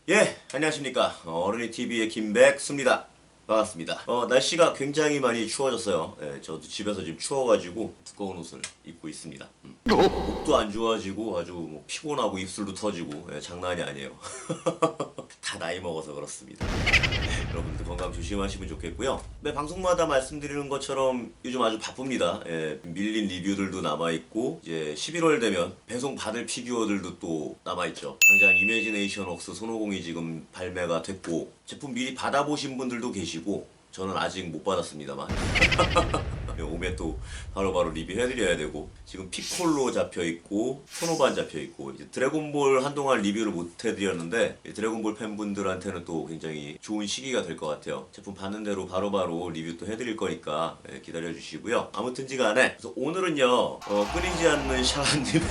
예, 안녕하십니까. 어른이TV의 김백수입니다. 반갑습니다. 날씨가 굉장히 많이 추워졌어요. 예, 저도 집에서 지금 추워가지고 두꺼운 옷을 입고 있습니다. 목도 안 좋아지고 아주 뭐 피곤하고 입술도 터지고 예, 장난이 아니에요. 다 나이 먹어서 그렇습니다. 여러분들 건강 조심하시면 좋겠고요. 매 방송마다 말씀드리는 것처럼 요즘 아주 바쁩니다. 예, 밀린 리뷰들도 남아있고 이제 11월 되면 배송 받을 피규어들도 또 남아있죠. 당장 이매지네이션 웍스 손오공이 지금 발매가 됐고 제품 미리 받아보신 분들도 계시고 저는 아직 못 받았습니다만 오면 또 바로바로 리뷰해드려야 되고 지금 피콜로 잡혀있고 소노반 잡혀있고 이제 드래곤볼 한동안 리뷰를 못 해드렸는데 드래곤볼 팬분들한테는 또 굉장히 좋은 시기가 될 것 같아요. 제품 받는 대로 바로바로 리뷰 또 해드릴 거니까 기다려주시고요. 아무튼지간에 그래서 오늘은요 끊이지 않는 샤아님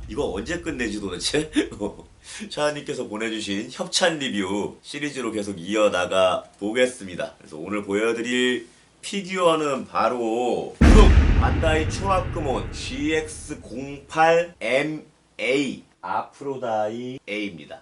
이거 언제 끝내지 도대체? 샤아님께서 보내주신 협찬 리뷰 시리즈로 계속 이어나가 보겠습니다. 그래서 오늘 보여드릴 피규어는 바로 반다이 초합금온 GX08MA 아프로다이 A입니다.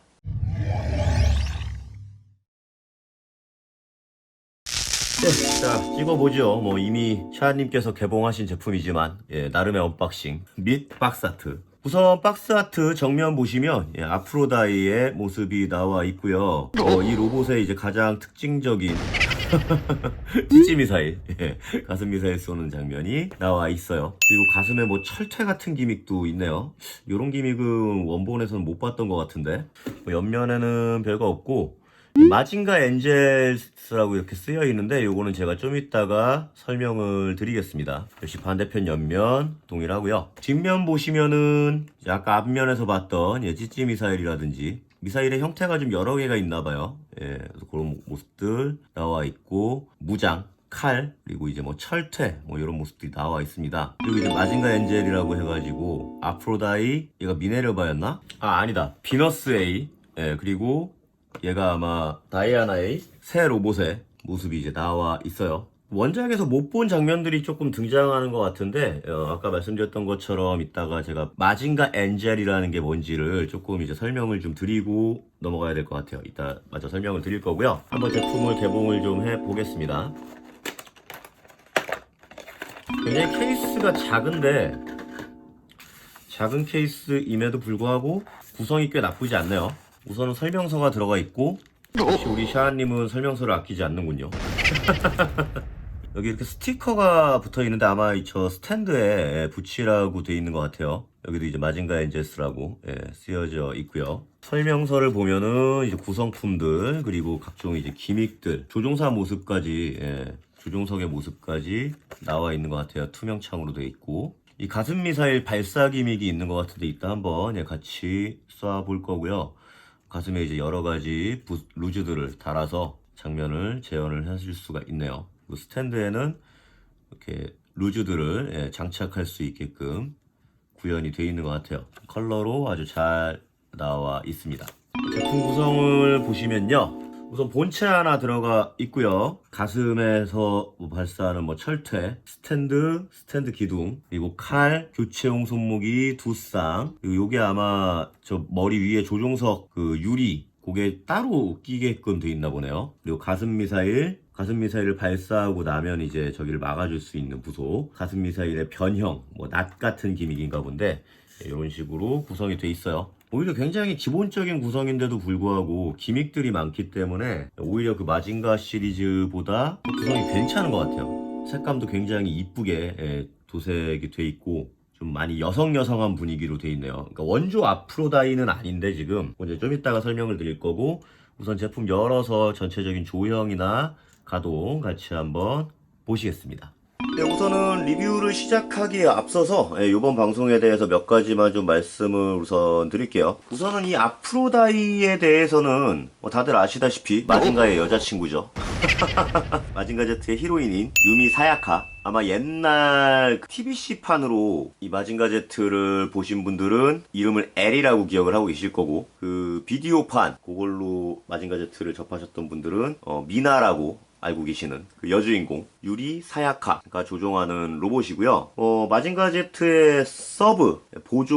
네, 자 찍어보죠. 뭐 이미 샤아님께서 개봉하신 제품이지만 나름의 언박싱 및 박스아트. 우선 박스아트 정면 보시면 아프로다이의 모습이 나와 있고요. 이 로봇의 이제 가장 특징적인 찌찌 미사일, 가슴 미사일 쏘는 장면이 나와 있어요. 그리고 가슴에 뭐 철퇴 같은 기믹도 있네요. 이런 기믹은 원본에서는 못 봤던 것 같은데 뭐 옆면에는 별거 없고 마징가 엔젤스라고 이렇게 쓰여 있는데 요거는 제가 좀 이따가 설명을 드리겠습니다. 역시 반대편 옆면 동일하고요. 뒷면 보시면은 아까 앞면에서 봤던 찌찌 미사일이라든지 미사일의 형태가 좀 여러 개가 있나 봐요. 그래서 그런 모습들 나와 있고 무장 칼, 그리고 이제 뭐 철퇴, 뭐 이런 모습들이 나와 있습니다. 그리고 이제 마징가 엔젤이라고 해가지고 아프로다이, 얘가 미네르바였나? 아니다. 비너스 A. 그리고 얘가 아마 다이아나 A 새 로봇의 모습이 이제 나와 있어요. 원작에서 못 본 장면들이 조금 등장하는 것 같은데 아까 말씀드렸던 것처럼 이따가 제가 마징가 엔젤이라는 게 뭔지를 조금 이제 설명을 좀 드리고 넘어가야 될 것 같아요. 이따 마저 설명을 드릴 거고요. 한번 제품을 개봉을 좀 해보겠습니다. 굉장히 케이스가 작은데 작은 케이스임에도 불구하고 구성이 꽤 나쁘지 않네요. 우선은 설명서가 들어가 있고 역시 우리 샤아님은 설명서를 아끼지 않는군요. 여기 이렇게 스티커가 붙어 있는데 아마 저 스탠드에 붙이라고 돼 있는 것 같아요. 여기도 이제 마징가 엔젤스라고 쓰여져 있고요. 설명서를 보면은 이제 구성품들 그리고 각종 이제 기믹들 조종사 모습까지 조종석의 모습까지 나와 있는 것 같아요. 투명창으로 돼 있고 이 가슴 미사일 발사 기믹이 있는 것 같은데 이따 한번 같이 쏴볼 거고요. 가슴에 이제 여러 가지 루즈들을 달아서 장면을 재현을 하실 수가 있네요. 그 스탠드에는 이렇게 루즈들을 장착할 수 있게끔 구현이 되어 있는 것 같아요. 컬러로 아주 잘 나와 있습니다. 제품 구성을 보시면요. 우선 본체 하나 들어가 있고요. 가슴에서 발사하는 뭐 철퇴, 스탠드 기둥, 그리고 칼, 교체용 손목이 두 쌍. 그리고 요게 아마 저 머리 위에 조종석 그 유리 그게 따로 끼게끔 돼 있나 보네요. 그리고 가슴 미사일을 발사하고 나면 이제 저기를 막아줄 수 있는 부속, 가슴 미사일의 변형, 뭐 낫 같은 기믹인가 본데 이런 식으로 구성이 돼 있어요. 오히려 굉장히 기본적인 구성인데도 불구하고 기믹들이 많기 때문에 오히려 그 마징가 시리즈보다 구성이 괜찮은 것 같아요. 색감도 굉장히 이쁘게 도색이 돼 있고 좀 많이 여성한 분위기로 돼 있네요. 그러니까 원조 아프로다이는 아닌데 지금 이제 좀 이따가 설명을 드릴 거고 우선 제품 열어서 전체적인 조형이나 가동 같이 한번 보시겠습니다. 네, 우선은 리뷰를 시작하기에 앞서서 이번 방송에 대해서 몇 가지만 좀 말씀을 우선 드릴게요. 우선은 이 아프로다이에 대해서는 뭐 다들 아시다시피 마징가의 여자친구죠. 마징가 Z의 히로인인 유미 사야카. 아마 옛날 TBC판으로 이 마징가 Z를 보신 분들은 이름을 L이라고 기억을 하고 계실 거고 그 비디오판 그걸로 마징가 Z를 접하셨던 분들은 미나라고 알고 계시는 그 여주인공 유리 사야카가 조종하는 로봇이고요. 마징가 Z의 서브 보조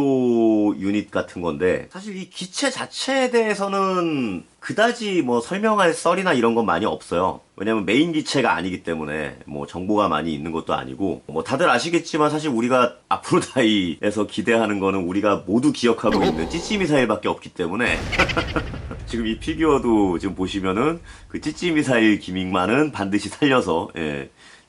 유닛 같은 건데 사실 이 기체 자체에 대해서는 그다지 뭐 설명할 썰이나 이런 건 많이 없어요. 왜냐면 메인 기체가 아니기 때문에 뭐 정보가 많이 있는 것도 아니고 뭐 다들 아시겠지만 사실 우리가 아프로다이에서 기대하는 거는 우리가 모두 기억하고 있는 찌찌 미사일밖에 없기 때문에 지금 이 피규어도 지금 보시면은 그 찌찌 미사일 기믹만은 반드시 살려서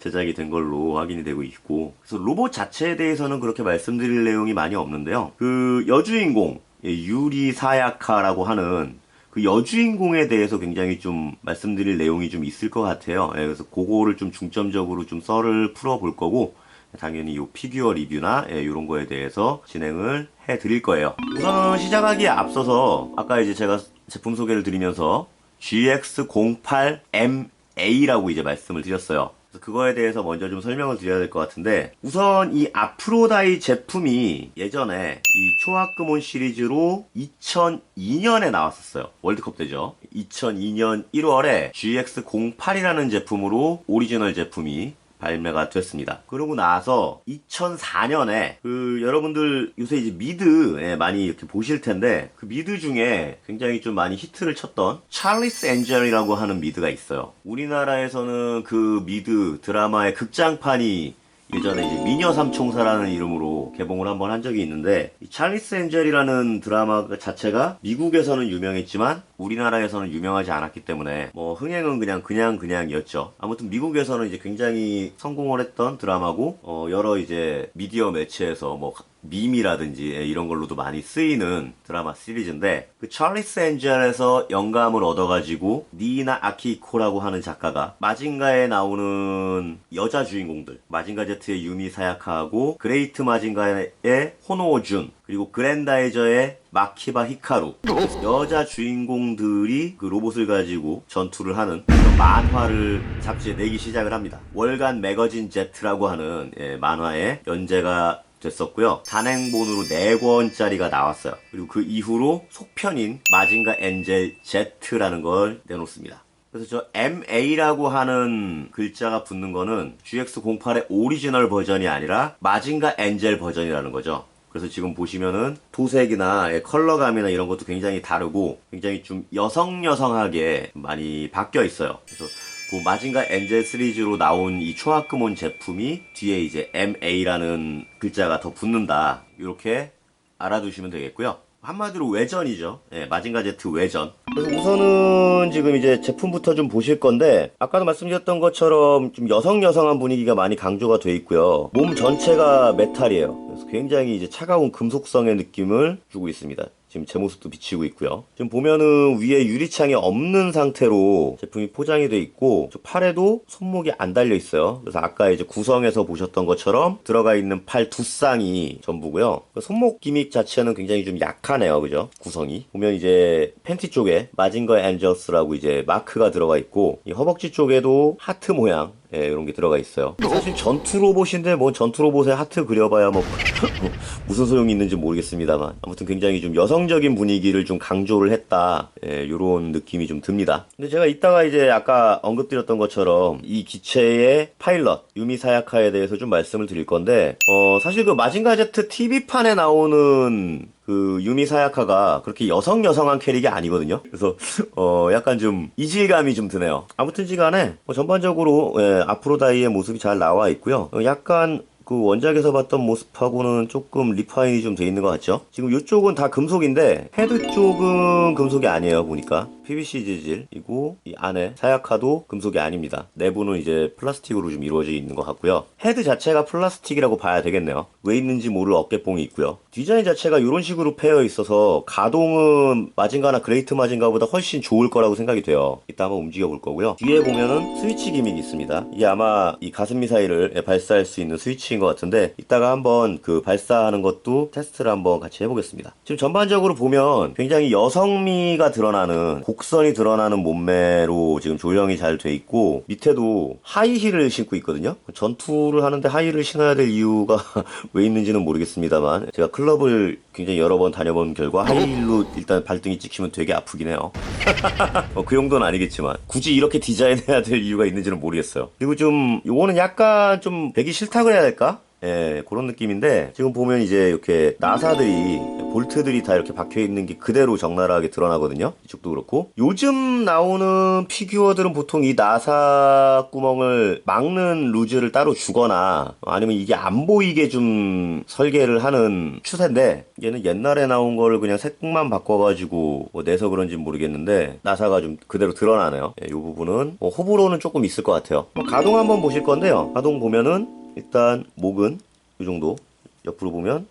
제작이 된 걸로 확인이 되고 있고, 그래서 로봇 자체에 대해서는 그렇게 말씀드릴 내용이 많이 없는데요. 그 여주인공 유리 사야카라고 하는 그 여주인공에 대해서 굉장히 좀 말씀드릴 내용이 좀 있을 것 같아요. 그래서 그거를 좀 중점적으로 좀 썰을 풀어볼 거고, 당연히 이 피규어 리뷰나 이런 거에 대해서 진행을 해 드릴 거예요. 우선은 시작하기에 앞서서 아까 이제 제가 제품 소개를 드리면서 GX08MA라고 이제 말씀을 드렸어요. 그래서 그거에 대해서 먼저 좀 설명을 드려야 될 것 같은데, 우선 이 아프로다이 제품이 예전에 이 초학금온 시리즈로 2002년에 나왔었어요. 월드컵 때죠. 2002년 1월에 GX08이라는 제품으로 오리지널 제품이 발매가 됐습니다. 그러고 나서 2004년에 여러분들 요새 이제 미드 많이 이렇게 보실 텐데, 그 미드 중에 굉장히 좀 많이 히트를 쳤던 찰리스 엔젤이라고 하는 미드가 있어요. 우리나라에서는 그 미드 드라마의 극장판이 예전에 이제 미녀 삼총사라는 이름으로 개봉을 한번 한 적이 있는데, 이 찰리스 엔젤이라는 드라마 자체가 미국에서는 유명했지만 우리나라에서는 유명하지 않았기 때문에 뭐 흥행은 그냥이었죠. 아무튼 미국에서는 이제 굉장히 성공을 했던 드라마고, 여러 이제 미디어 매체에서 뭐 밈이라든지 이런 걸로도 많이 쓰이는 드라마 시리즈인데, 그 찰리스 엔젤에서 영감을 얻어가지고 니나 아키코라고 하는 작가가 마징가에 나오는 여자 주인공들, 마징가 Z의 유미 사야카하고 그레이트 마징가의 호노오준, 그리고 그랜다이저의 마키바 히카루, 여자 주인공들이 그 로봇을 가지고 전투를 하는 그런 만화를 잡지에 내기 시작을 합니다. 월간 매거진 Z라고 하는 만화에 연재가 됐었고요. 단행본으로 4권짜리가 나왔어요. 그리고 그 이후로 속편인 마징가 엔젤 Z라는 걸 내놓습니다. 그래서 저 MA라고 하는 글자가 붙는 거는 GX08의 오리지널 버전이 아니라 마징가 엔젤 버전이라는 거죠. 그래서 지금 보시면은 도색이나 컬러감이나 이런 것도 굉장히 다르고 굉장히 좀 여성하게 많이 바뀌어 있어요. 그래서 그 마징가 엔젤 시리즈로 나온 이 초학금온 제품이 뒤에 이제 MA라는 글자가 더 붙는다, 이렇게 알아두시면 되겠고요. 한마디로 외전이죠. 마징가 Z 외전. 그래서 우선은 지금 이제 제품부터 좀 보실 건데, 아까도 말씀드렸던 것처럼 좀 여성한 분위기가 많이 강조가 돼 있고요. 몸 전체가 메탈이에요. 그래서 굉장히 이제 차가운 금속성의 느낌을 주고 있습니다. 지금 제 모습도 비치고 있고요. 지금 보면은 위에 유리창이 없는 상태로 제품이 포장이 돼 있고, 저 팔에도 손목이 안 달려 있어요. 그래서 아까 이제 구성에서 보셨던 것처럼 들어가 있는 팔 두 쌍이 전부고요. 손목 기믹 자체는 굉장히 좀 약하네요. 그죠? 구성이. 보면 이제 팬티 쪽에 마징거 엔저스라고 이제 마크가 들어가 있고, 이 허벅지 쪽에도 하트 모양 이런 게 들어가 있어요. 사실 전투 로봇인데 뭐 전투 로봇에 하트 그려봐야 뭐 무슨 소용이 있는지 모르겠습니다만, 아무튼 굉장히 좀 여성적인 분위기를 좀 강조를 했다, 요런 느낌이 좀 듭니다. 근데 제가 이따가 이제 아까 언급드렸던 것처럼 이 기체의 파일럿 유미 사야카에 대해서 좀 말씀을 드릴 건데, 사실 그 마징가 Z TV판에 나오는 그 유미 사야카가 그렇게 여성한 캐릭이 아니거든요. 그래서 약간 좀 이질감이 좀 드네요. 아무튼지간에 뭐 전반적으로 아프로다이의 모습이 잘 나와 있고요. 약간 그 원작에서 봤던 모습하고는 조금 리파인이 좀 돼 있는 것 같죠? 지금 이쪽은 다 금속인데 헤드 쪽은 금속이 아니에요. 보니까 PVC 재질이고, 이 안에 사야카도 금속이 아닙니다. 내부는 이제 플라스틱으로 좀 이루어져 있는 것 같고요. 헤드 자체가 플라스틱이라고 봐야 되겠네요. 왜 있는지 모를 어깨뽕이 있고요. 디자인 자체가 이런 식으로 패여 있어서 가동은 마징가나 그레이트 마징가보다 훨씬 좋을 거라고 생각이 돼요. 이따 한번 움직여 볼 거고요. 뒤에 보면은 스위치 기믹이 있습니다. 이게 아마 이 가슴 미사일을 발사할 수 있는 스위치인 것 같은데, 이따가 한번 그 발사하는 것도 테스트를 한번 같이 해보겠습니다. 지금 전반적으로 보면 굉장히 여성미가 드러나는 곡선이 드러나는 몸매로 지금 조형이 잘 돼 있고, 밑에도 하이힐을 신고 있거든요. 전투를 하는데 하이힐을 신어야 될 이유가 왜 있는지는 모르겠습니다만, 제가 클럽을 굉장히 여러 번 다녀본 결과 하이힐로 일단 발등이 찍히면 되게 아프긴 해요. 그 정도는 아니겠지만 굳이 이렇게 디자인해야 될 이유가 있는지는 모르겠어요. 그리고 좀 요거는 약간 좀 배기 싫다 그래야 될까? 예, 그런 느낌인데, 지금 보면 이제 이렇게 나사들이, 볼트들이 다 이렇게 박혀 있는 게 그대로 적나라하게 드러나거든요. 이쪽도 그렇고. 요즘 나오는 피규어들은 보통 이 나사 구멍을 막는 루즈를 따로 주거나 아니면 이게 안 보이게 좀 설계를 하는 추세인데, 얘는 옛날에 나온 거를 그냥 색만 바꿔가지고 뭐 내서 그런지 모르겠는데 나사가 좀 그대로 드러나네요. 이 부분은 호불호는 조금 있을 것 같아요. 가동 한번 보실 건데요. 가동 보면은 일단 목은 이 정도, 옆으로 보면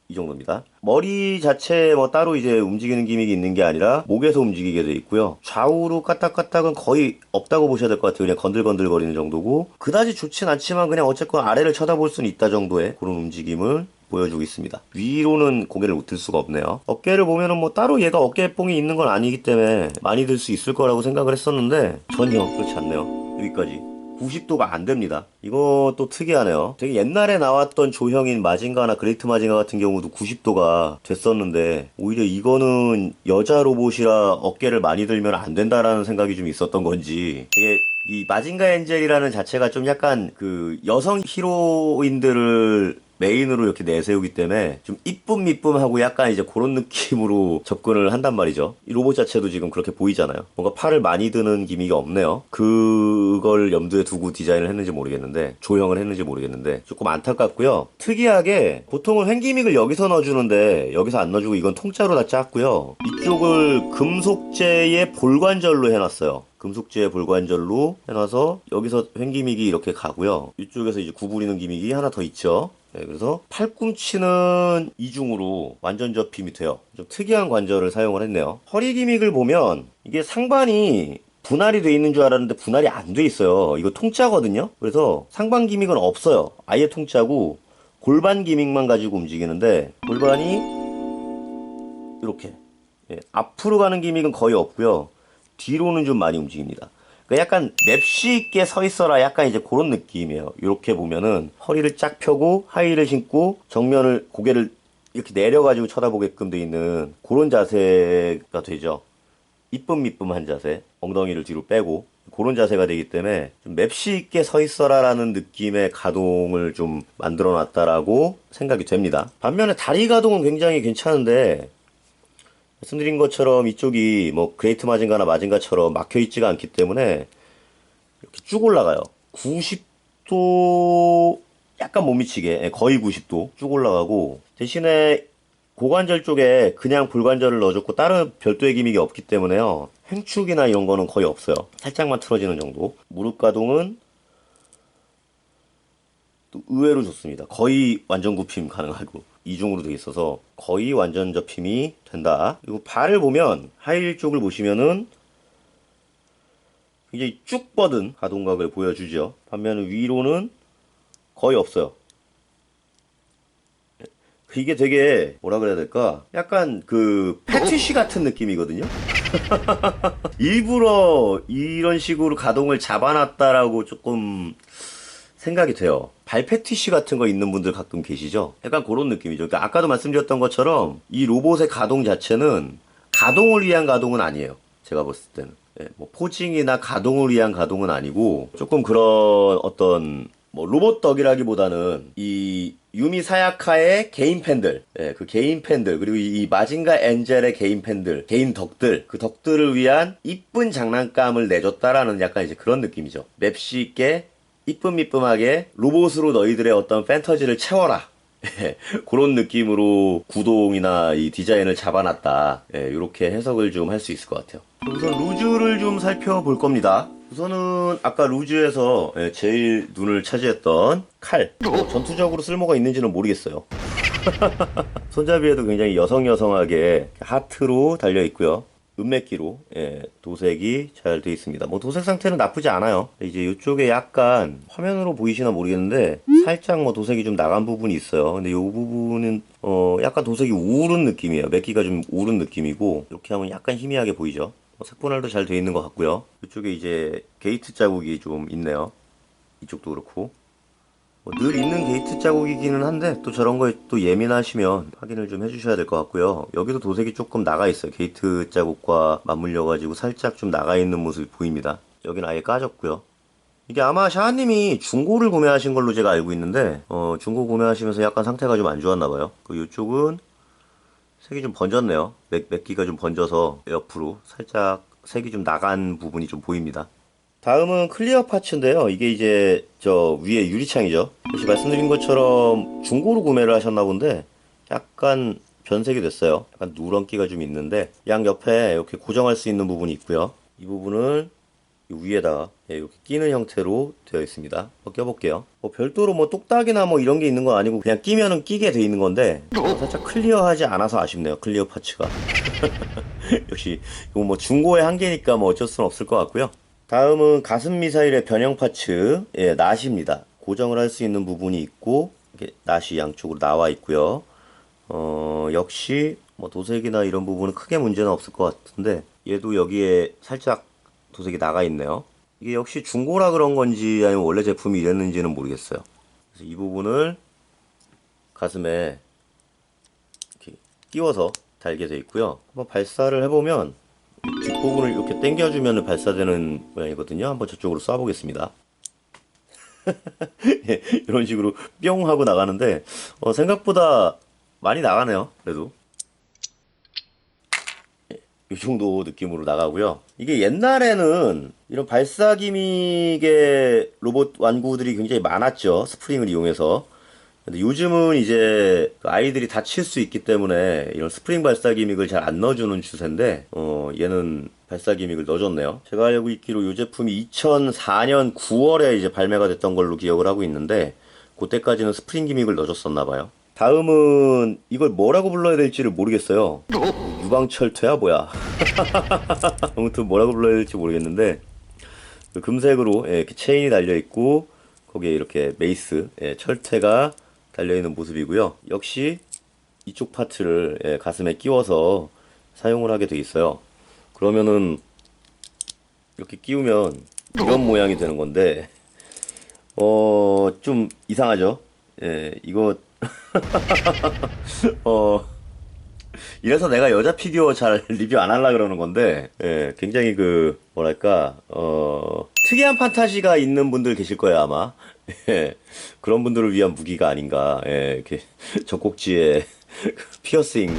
이 정도입니다. 머리 자체 뭐 따로 이제 움직이는 기믹이 있는 게 아니라 목에서 움직이게 돼 있고요. 좌우로 까딱까딱은 거의 없다고 보셔야 될 것 같아요. 그냥 건들건들 거리는 정도고, 그다지 좋진 않지만 그냥 어쨌건 아래를 쳐다볼 수는 있다 정도의 그런 움직임을 보여주고 있습니다. 위로는 고개를 들 수가 없네요. 어깨를 보면은 뭐 따로 얘가 어깨뽕이 있는 건 아니기 때문에 많이 들 수 있을 거라고 생각을 했었는데 전혀 그렇지 않네요. 여기까지 90도가 안 됩니다. 이거 또 특이하네요. 되게 옛날에 나왔던 조형인 마징가나 그레이트 마징가 같은 경우도 90도가 됐었는데, 오히려 이거는 여자 로봇이라 어깨를 많이 들면 안 된다라는 생각이 좀 있었던 건지, 되게 이 마징가 엔젤이라는 자체가 좀 약간 그 여성 히로인들을 메인으로 이렇게 내세우기 때문에 좀 이쁨이쁨하고 약간 이제 그런 느낌으로 접근을 한단 말이죠. 이 로봇 자체도 지금 그렇게 보이잖아요. 뭔가 팔을 많이 드는 기미가 없네요. 그걸 염두에 두고 디자인을 했는지 모르겠는데, 조형을 했는지 모르겠는데 조금 안타깝고요. 특이하게 보통은 횡기믹을 여기서 넣어주는데 여기서 안 넣어주고 이건 통짜로 다 짰고요. 이쪽을 금속재의 볼관절로 해놨어요. 금속재 볼관절로 해놔서 여기서 횡기믹이 이렇게 가고요. 이쪽에서 이제 구부리는 기믹이 하나 더 있죠. 네, 그래서 팔꿈치는 이중으로 완전 접힘이 돼요. 좀 특이한 관절을 사용을 했네요. 허리 기믹을 보면 이게 상반이 분할이 돼 있는 줄 알았는데 분할이 안 돼 있어요. 이거 통짜거든요. 그래서 상반 기믹은 없어요. 아예 통짜고 골반 기믹만 가지고 움직이는데, 골반이 이렇게 앞으로 가는 기믹은 거의 없고요. 뒤로는 좀 많이 움직입니다. 그러니까 약간 맵시 있게 서 있어라, 약간 이제 그런 느낌이에요. 이렇게 보면은 허리를 쫙 펴고 하이힐을 신고 정면을, 고개를 이렇게 내려가지고 쳐다보게끔 돼 있는 그런 자세가 되죠. 이쁨이쁨한 자세, 엉덩이를 뒤로 빼고 그런 자세가 되기 때문에 좀 맵시 있게 서 있어라 라는 느낌의 가동을 좀 만들어 놨다라고 생각이 됩니다. 반면에 다리 가동은 굉장히 괜찮은데, 말씀드린 것처럼 이쪽이 뭐 그레이트 마징가나 마징가처럼 막혀있지가 않기 때문에 이렇게 쭉 올라가요. 90도 약간 못 미치게, 거의 90도 쭉 올라가고, 대신에 고관절 쪽에 그냥 볼관절을 넣어줬고 다른 별도의 기믹이 없기 때문에요, 횡축이나 이런 거는 거의 없어요. 살짝만 틀어지는 정도. 무릎 가동은 또 의외로 좋습니다. 거의 완전 굽힘 가능하고 이중으로 되어 있어서 거의 완전 접힘이 된다. 그리고 발을 보면 하이힐 쪽을 보시면은 굉장히 쭉 뻗은 가동각을 보여주죠. 반면에 위로는 거의 없어요. 이게 되게 뭐라 그래야 될까? 약간 그 패티시 같은 느낌이거든요. 일부러 이런 식으로 가동을 잡아놨다라고 조금 생각이 돼요. 발 패티시 같은 거 있는 분들 가끔 계시죠? 약간 그런 느낌이죠. 그러니까 아까도 말씀드렸던 것처럼 이 로봇의 가동 자체는 가동을 위한 가동은 아니에요. 제가 봤을 때는. 뭐 포징이나 가동을 위한 가동은 아니고, 조금 그런 어떤 뭐 로봇 덕이라기보다는 이 유미 사야카의 개인 팬들, 그 개인 팬들, 그리고 이 마징가 엔젤의 개인 팬들, 개인 덕들, 그 덕들을 위한 이쁜 장난감을 내줬다라는 약간 이제 그런 느낌이죠. 맵시 있게 이쁨이쁨하게 로봇으로 너희들의 어떤 판타지를 채워라. 그런 느낌으로 구동이나 이 디자인을 잡아놨다. 이렇게 해석을 좀 할 수 있을 것 같아요. 우선 루즈를 좀 살펴볼 겁니다. 우선은 아까 루즈에서 제일 눈을 차지했던 칼. 전투적으로 쓸모가 있는지는 모르겠어요. 손잡이에도 굉장히 여성여성하게 하트로 달려 있고요. 은메기로 도색이 잘 되어 있습니다. 뭐 도색 상태는 나쁘지 않아요. 이제 이쪽에 약간 화면으로 보이시나 모르겠는데 살짝 뭐 도색이 좀 나간 부분이 있어요. 근데 이 부분은 약간 도색이 우른 느낌이에요. 메기가 좀 우른 느낌이고 이렇게 하면 약간 희미하게 보이죠. 색분할도 잘 되어 있는 것 같고요. 이쪽에 이제 게이트 자국이 좀 있네요. 이쪽도 그렇고 늘 있는 게이트 자국이기는 한데 또 저런 거에 또 예민하시면 확인을 좀 해주셔야 될 것 같고요. 여기도 도색이 조금 나가 있어요. 게이트 자국과 맞물려 가지고 살짝 좀 나가 있는 모습이 보입니다. 여기는 아예 까졌고요. 이게 아마 샤아님이 중고를 구매하신 걸로 제가 알고 있는데 중고 구매하시면서 약간 상태가 좀 안 좋았나 봐요. 이쪽은 색이 좀 번졌네요. 맥기가 좀 번져서 옆으로 살짝 색이 좀 나간 부분이 좀 보입니다. 다음은 클리어 파츠인데요. 이게 이제 저 위에 유리창이죠. 혹시 말씀드린 것처럼 중고로 구매를 하셨나 본데 약간 변색이 됐어요. 약간 누런기가 좀 있는데 양 옆에 이렇게 고정할 수 있는 부분이 있고요. 이 부분을 위에다가 이렇게 끼는 형태로 되어 있습니다. 한번 껴볼게요. 별도로 뭐 똑딱이나 뭐 이런 게 있는 건 아니고 그냥 끼면은 끼게 돼 있는 건데 살짝 클리어하지 않아서 아쉽네요. 클리어 파츠가. 역시 이거 뭐 중고의 한계니까 뭐 어쩔 수는 없을 것 같고요. 다음은 가슴 미사일의 변형 파츠, 낫입니다. 고정을 할 수 있는 부분이 있고, 이렇게 낫이 양쪽으로 나와 있고요. 역시 뭐 도색이나 이런 부분은 크게 문제는 없을 것 같은데, 얘도 여기에 살짝 도색이 나가 있네요. 이게 역시 중고라 그런 건지 아니면 원래 제품이 이랬는지는 모르겠어요. 그래서 이 부분을 가슴에 이렇게 끼워서 달게 되어 있고요. 한번 발사를 해보면 뒷부분을 이렇게 당겨주면 발사되는 모양이거든요. 한번 저쪽으로 쏴보겠습니다. 예, 이런 식으로 뿅 하고 나가는데 생각보다 많이 나가네요. 그래도 이 정도 느낌으로 나가고요. 이게 옛날에는 이런 발사 기믹의 로봇 완구들이 굉장히 많았죠. 스프링을 이용해서. 근데 요즘은 이제 아이들이 다칠 수 있기 때문에 이런 스프링 발사 기믹을 잘 안 넣어주는 추세인데 얘는 발사 기믹을 넣어줬네요. 제가 알고 있기로 이 제품이 2004년 9월에 이제 발매가 됐던 걸로 기억을 하고 있는데 그때까지는 스프링 기믹을 넣어줬었나봐요. 다음은 이걸 뭐라고 불러야 될지를 모르겠어요. 유방철퇴야 뭐야. 아무튼 뭐라고 불러야 될지 모르겠는데 금색으로 이렇게 체인이 달려있고 거기에 이렇게 메이스 철퇴가 달려있는 모습이고요. 역시 이쪽 파츠를 가슴에 끼워서 사용을 하게 돼 있어요. 그러면은 이렇게 끼우면 이런 모양이 되는 건데 좀 이상하죠? 이거 이래서 내가 여자 피규어 잘 리뷰 안 하려고 그러는 건데 굉장히 뭐랄까 특이한 판타지가 있는 분들 계실 거예요 아마. 그런 분들을 위한 무기가 아닌가. 이렇게 젖꼭지에 피어싱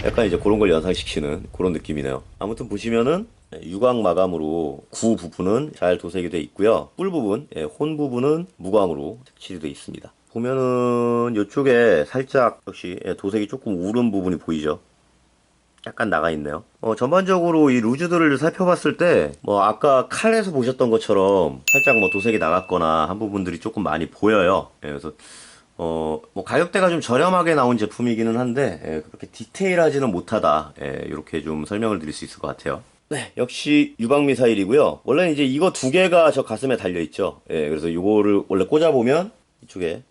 약간 이제 그런 걸 연상시키는 그런 느낌이네요. 아무튼 보시면은 유광 마감으로 구 부분은 잘 도색이 되어 있고요. 뿔 부분, 혼 부분은 무광으로 색칠이 되어 있습니다. 보면은 이쪽에 살짝 역시 도색이 조금 우른 부분이 보이죠. 약간 나가 있네요. 전반적으로 이 루즈들을 살펴봤을 때, 뭐, 아까 칼에서 보셨던 것처럼 살짝 뭐 도색이 나갔거나 한 부분들이 조금 많이 보여요. 그래서, 뭐, 가격대가 좀 저렴하게 나온 제품이기는 한데, 그렇게 디테일하지는 못하다. 이렇게 좀 설명을 드릴 수 있을 것 같아요. 네, 역시 유방미사일이고요. 원래는 이제 이거 두 개가 저 가슴에 달려있죠. 그래서 이거를 원래 꽂아보면 이쪽에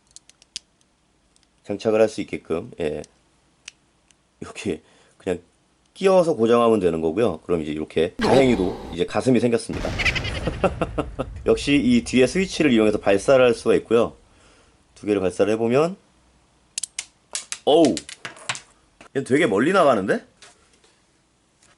장착을 할 수 있게끔, 이렇게 그냥 끼워서 고정하면 되는 거고요. 그럼 이제 이렇게 다행히도 이제 가슴이 생겼습니다. 역시 이 뒤에 스위치를 이용해서 발사를 할 수가 있고요. 두 개를 발사를 해보면 어우, 얘는 되게 멀리 나가는데?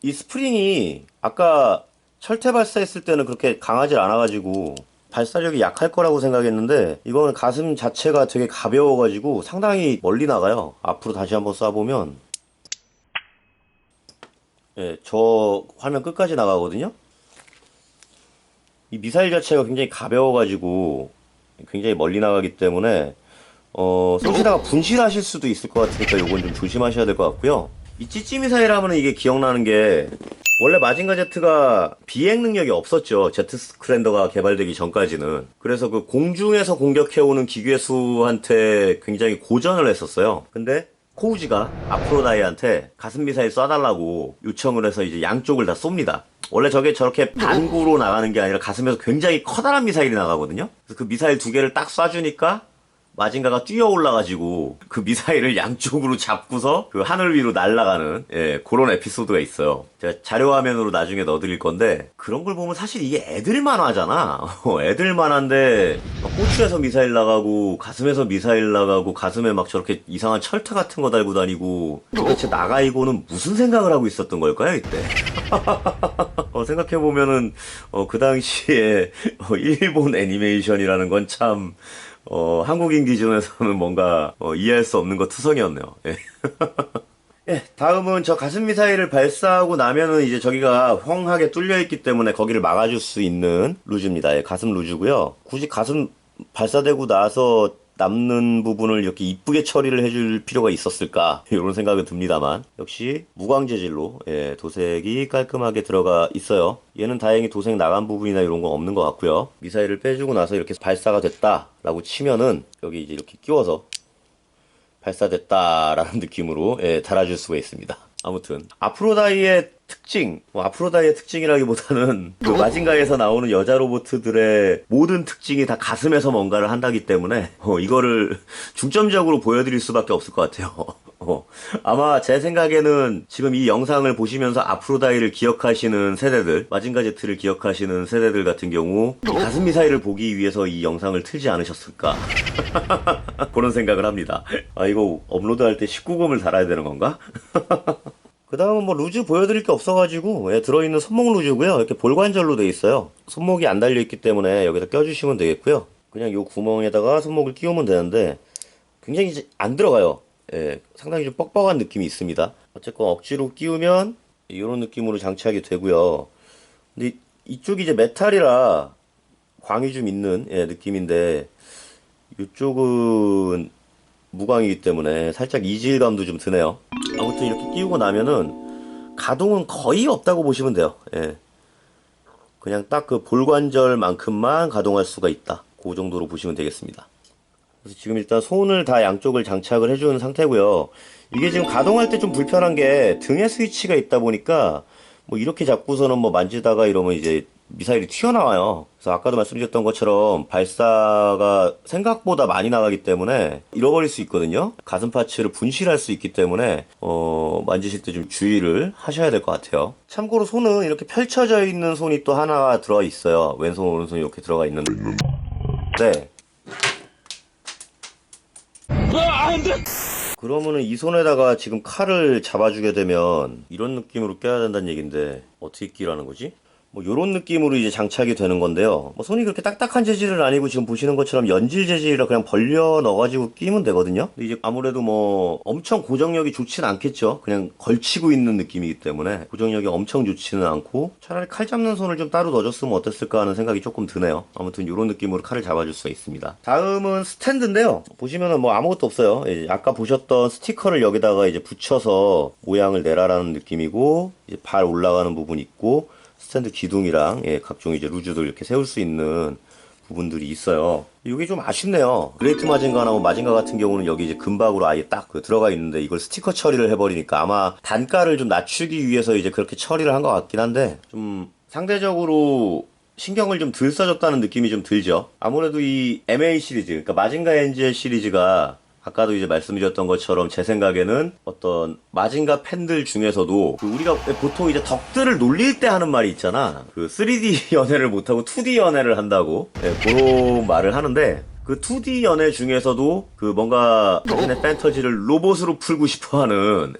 이 스프링이 아까 철퇴 발사했을 때는 그렇게 강하지 않아가지고 발사력이 약할 거라고 생각했는데 이거는 가슴 자체가 되게 가벼워가지고 상당히 멀리 나가요. 앞으로 다시 한번 쏴보면 저 화면 끝까지 나가거든요. 이 미사일 자체가 굉장히 가벼워가지고 굉장히 멀리 나가기 때문에 쏘시다가 분실하실 수도 있을 것 같으니까 요건 좀 조심하셔야 될 것 같고요. 이 찌찌 미사일 하면은 이게 기억나는 게 원래 마징가 제트가 비행 능력이 없었죠. 제트 스크랜더가 개발되기 전까지는. 그래서 그 공중에서 공격해오는 기괴수한테 굉장히 고전을 했었어요. 근데 코우지가 아프로다이한테 가슴 미사일 쏴달라고 요청을 해서 이제 양쪽을 다 쏩니다. 원래 저게 저렇게 반구로 나가는 게 아니라 가슴에서 굉장히 커다란 미사일이 나가거든요. 그래서 그 미사일 두 개를 딱 쏴주니까 마징가가 뛰어 올라가지고 그 미사일을 양쪽으로 잡고서 그 하늘 위로 날아가는 그런 에피소드가 있어요. 제가 자료화면으로 나중에 넣어드릴 건데 그런 걸 보면 사실 이게 애들 만화잖아. 애들 만화인데 꼬추에서 미사일 나가고 가슴에서 미사일 나가고 가슴에 막 저렇게 이상한 철퇴 같은 거 달고 다니고 도대체 나가이고는 무슨 생각을 하고 있었던 걸까요 이때? 생각해보면은 그 당시에 일본 애니메이션이라는 건참 한국인 기준에서는 뭔가 이해할 수 없는 거 투성이었네요. 예. 예, 다음은 저 가슴 미사일을 발사하고 나면은 이제 저기가 헝하게 뚫려 있기 때문에 거기를 막아줄 수 있는 루즈입니다. 예, 가슴 루즈고요. 굳이 가슴 발사되고 나서 남는 부분을 이렇게 이쁘게 처리를 해줄 필요가 있었을까 이런 생각은 듭니다만 역시 무광 재질로 도색이 깔끔하게 들어가 있어요. 얘는 다행히 도색 나간 부분이나 이런 거 없는 것 같고요. 미사일을 빼주고 나서 이렇게 발사가 됐다 라고 치면은 여기 이제 이렇게 끼워서 발사됐다라는 느낌으로 달아줄 수가 있습니다. 아무튼 아프로다이의 특징, 아프로다이의 특징이라기보다는 그 마징가에서 나오는 여자 로봇들의 모든 특징이 다 가슴에서 뭔가를 한다기 때문에 이거를 중점적으로 보여드릴 수밖에 없을 것 같아요. 아마 제 생각에는 지금 이 영상을 보시면서 아프로다이를 기억하시는 세대들, 마징가 Z를 기억하시는 세대들 같은 경우 이 가슴 미사일을 보기 위해서 이 영상을 틀지 않으셨을까 그런 생각을 합니다. 이거 업로드할 때 19금을 달아야 되는 건가? 그 다음은 뭐 루즈 보여드릴 게 없어가지고 들어있는 손목 루즈고요. 이렇게 볼관절로 돼 있어요. 손목이 안 달려있기 때문에 여기다 껴주시면 되겠고요. 그냥 요 구멍에다가 손목을 끼우면 되는데 굉장히 이제 안 들어가요. 상당히 좀 뻑뻑한 느낌이 있습니다. 어쨌건 억지로 끼우면 이런 느낌으로 장착이 되고요. 근데 이쪽이 이제 메탈이라 광이 좀 있는 느낌인데 이쪽은 무광이기 때문에 살짝 이질감도 좀 드네요. 아무튼 이렇게 끼우고 나면은 가동은 거의 없다고 보시면 돼요. 그냥 딱 그 볼관절만큼만 가동할 수가 있다. 그 정도로 보시면 되겠습니다. 그래서 지금 일단 손을 다 양쪽을 장착을 해주는 상태고요. 이게 지금 가동할 때 좀 불편한 게 등에 스위치가 있다 보니까 뭐 이렇게 잡고서는 뭐 만지다가 이러면 이제 미사일이 튀어나와요. 그래서 아까도 말씀드렸던 것처럼 발사가 생각보다 많이 나가기 때문에 잃어버릴 수 있거든요. 가슴 파츠를 분실할 수 있기 때문에 만지실 때 좀 주의를 하셔야 될 것 같아요. 참고로 손은 이렇게 펼쳐져 있는 손이 또 하나가 들어 있어요. 왼손 오른손 이렇게 들어가 있는데 그러면은 이 손에다가 지금 칼을 잡아주게 되면 이런 느낌으로 껴야 된다는 얘긴데 어떻게 끼라는 거지? 뭐 요런 느낌으로 이제 장착이 되는 건데요. 뭐 손이 그렇게 딱딱한 재질은 아니고 지금 보시는 것처럼 연질 재질이라 그냥 벌려 넣어가지고 끼면 되거든요. 근데 이제 아무래도 뭐 엄청 고정력이 좋진 않겠죠. 그냥 걸치고 있는 느낌이기 때문에 고정력이 엄청 좋지는 않고 차라리 칼 잡는 손을 좀 따로 넣어줬으면 어땠을까 하는 생각이 조금 드네요. 아무튼 요런 느낌으로 칼을 잡아줄 수가 있습니다. 다음은 스탠드인데요. 보시면은 뭐 아무것도 없어요. 아까 보셨던 스티커를 여기다가 이제 붙여서 모양을 내라라는 느낌이고 이제 발 올라가는 부분 있고 스탠드 기둥이랑 각종 이제 루즈도 이렇게 세울 수 있는 부분들이 있어요. 이게 좀 아쉽네요. 그레이트 마징가나 뭐 마징가 같은 경우는 여기 이제 금박으로 아예 딱 들어가 있는데 이걸 스티커 처리를 해버리니까 아마 단가를 좀 낮추기 위해서 이제 그렇게 처리를 한 것 같긴 한데 좀 상대적으로 신경을 좀 덜 써줬다는 느낌이 좀 들죠. 아무래도 이 MA 시리즈, 그러니까 마징가 엔젤 시리즈가 아까도 이제 말씀드렸던 것처럼 제 생각에는 어떤 마징가 팬들 중에서도 그 우리가 보통 이제 덕들을 놀릴 때 하는 말이 있잖아. 그 3D 연애를 못하고 2D 연애를 한다고 그런 말을 하는데 그 2D 연애 중에서도 그 뭔가 자신의 판타지를 로봇으로 풀고 싶어하는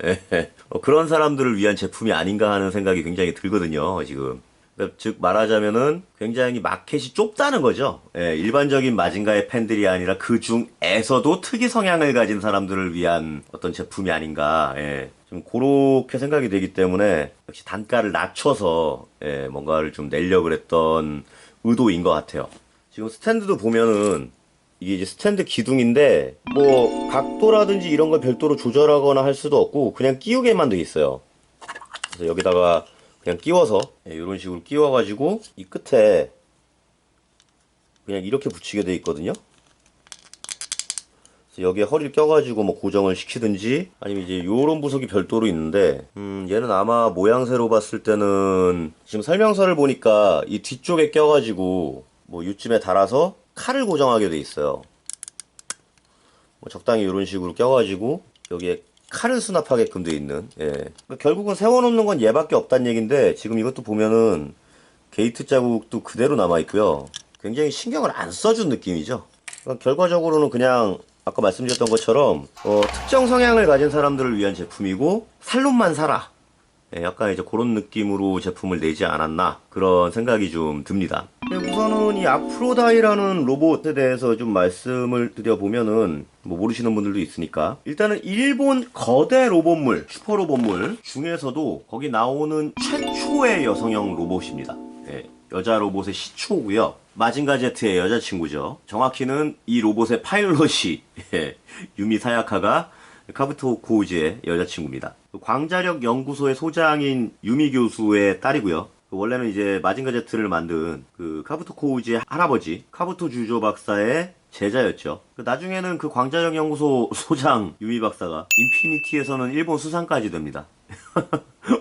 그런 사람들을 위한 제품이 아닌가 하는 생각이 굉장히 들거든요. 지금. 즉 말하자면은 굉장히 마켓이 좁다는 거죠. 일반적인 마징가의 팬들이 아니라 그 중에서도 특이 성향을 가진 사람들을 위한 어떤 제품이 아닌가. 좀 그렇게 생각이 되기 때문에 역시 단가를 낮춰서 뭔가를 좀 내려고 했던 의도인 것 같아요. 지금 스탠드도 보면은 이게 이제 스탠드 기둥인데 뭐 각도라든지 이런 걸 별도로 조절하거나 할 수도 없고 그냥 끼우게만 돼 있어요. 그래서 여기다가 그냥 끼워서 이런 식으로 끼워가지고 이 끝에 그냥 이렇게 붙이게 돼 있거든요. 여기에 허리를 껴가지고 뭐 고정을 시키든지 아니면 이제 요런 부속이 별도로 있는데 얘는 아마 모양새로 봤을 때는 지금 설명서를 보니까 이 뒤쪽에 껴가지고 뭐 요쯤에 달아서 칼을 고정하게 돼 있어요. 뭐 적당히 이런 식으로 껴가지고 여기에 칼을 수납하게끔 돼 있는, 예. 그러니까 결국은 세워놓는 건 얘밖에 없다는 얘긴데 지금 이것도 보면은 게이트 자국도 그대로 남아있고요. 굉장히 신경을 안 써준 느낌이죠. 그러니까 결과적으로는 그냥 아까 말씀드렸던 것처럼 특정 성향을 가진 사람들을 위한 제품이고 살론만 사라, 예, 약간 이제 그런 느낌으로 제품을 내지 않았나 그런 생각이 좀 듭니다. 우선은 이 아프로다이라는 로봇에 대해서 좀 말씀을 드려보면은 뭐 모르시는 분들도 있으니까 일단은 일본 거대 로봇물, 슈퍼 로봇물 중에서도 거기 나오는 최초의 여성형 로봇입니다. 예, 여자 로봇의 시초고요. 마징가 제트의 여자친구죠. 정확히는 이 로봇의 파일럿이 예, 유미 사야카가 카부토 코우지의 여자친구입니다. 광자력 연구소의 소장인 유미 교수의 딸이고요. 원래는 이제 마징가 제트를 만든 그 카부토 코우지의 할아버지 카부토 주조 박사의 제자였죠. 나중에는 그 광자력 연구소 소장 유미 박사가 인피니티에서는 일본 수상까지 됩니다.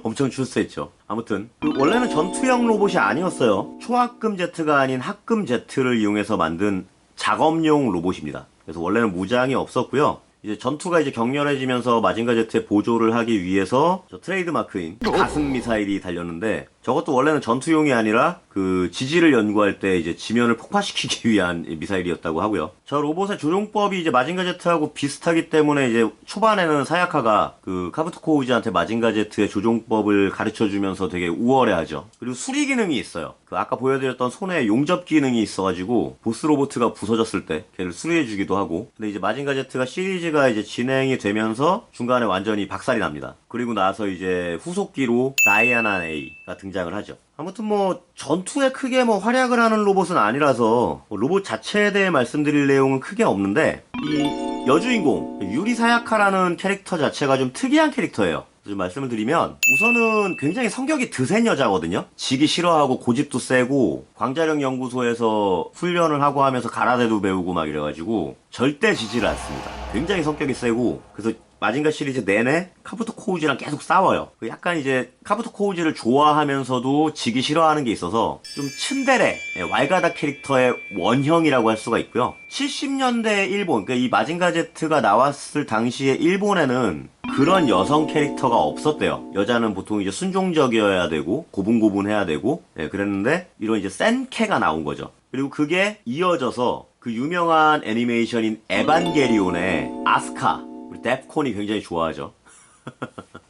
엄청 출세했죠. 아무튼 원래는 전투형 로봇이 아니었어요. 초합금 제트가 아닌 합금 제트를 이용해서 만든 작업용 로봇입니다. 그래서 원래는 무장이 없었고요. 이제 전투가 이제 격렬해지면서 마징가 제트의 보조를 하기 위해서 저 트레이드 마크인 가슴 미사일이 달렸는데 저것도 원래는 전투용이 아니라 그 지지를 연구할 때 이제 지면을 폭파시키기 위한 미사일이었다고 하고요. 저 로봇의 조종법이 이제 마징가 제트하고 비슷하기 때문에 이제 초반에는 사야카가 그 카부토 코우지한테 마징가 제트의 조종법을 가르쳐 주면서 되게 우월해하죠. 그리고 수리 기능이 있어요. 그 아까 보여드렸던 손에 용접 기능이 있어가지고 보스 로보트가 부서졌을 때 걔를 수리해주기도 하고. 근데 이제 마징가 제트가 시리즈가 이제 진행이 되면서 중간에 완전히 박살이 납니다. 그리고 나서 이제 후속기로 다이아나 A가 등장을 하죠. 아무튼 뭐 전투에 크게 뭐 활약을 하는 로봇은 아니라서 뭐 로봇 자체에 대해 말씀드릴 내용은 크게 없는데 이 여주인공 유리 사야카라는 캐릭터 자체가 좀 특이한 캐릭터예요. 좀 말씀을 드리면 우선은 굉장히 성격이 드센 여자거든요. 지기 싫어하고 고집도 세고 광자력 연구소에서 훈련을 하고 하면서 가라데도 배우고 막 이래가지고 절대 지지를 않습니다. 굉장히 성격이 세고 그래서 마징가 시리즈 내내 카부토 코우지랑 계속 싸워요. 약간 이제 카부토 코우지를 좋아하면서도 지기 싫어하는 게 있어서 좀 츤데레, 왈가닥 캐릭터의 원형이라고 할 수가 있고요. 70년대 일본, 그러니까 이 마징가 제트가 나왔을 당시에 일본에는 그런 여성 캐릭터가 없었대요. 여자는 보통 이제 순종적이어야 되고 고분고분해야 되고 그랬는데 이런 이제 센캐가 나온 거죠. 그리고 그게 이어져서 그 유명한 애니메이션인 에반게리온의 아스카, 우리 뎁콘이 굉장히 좋아하죠.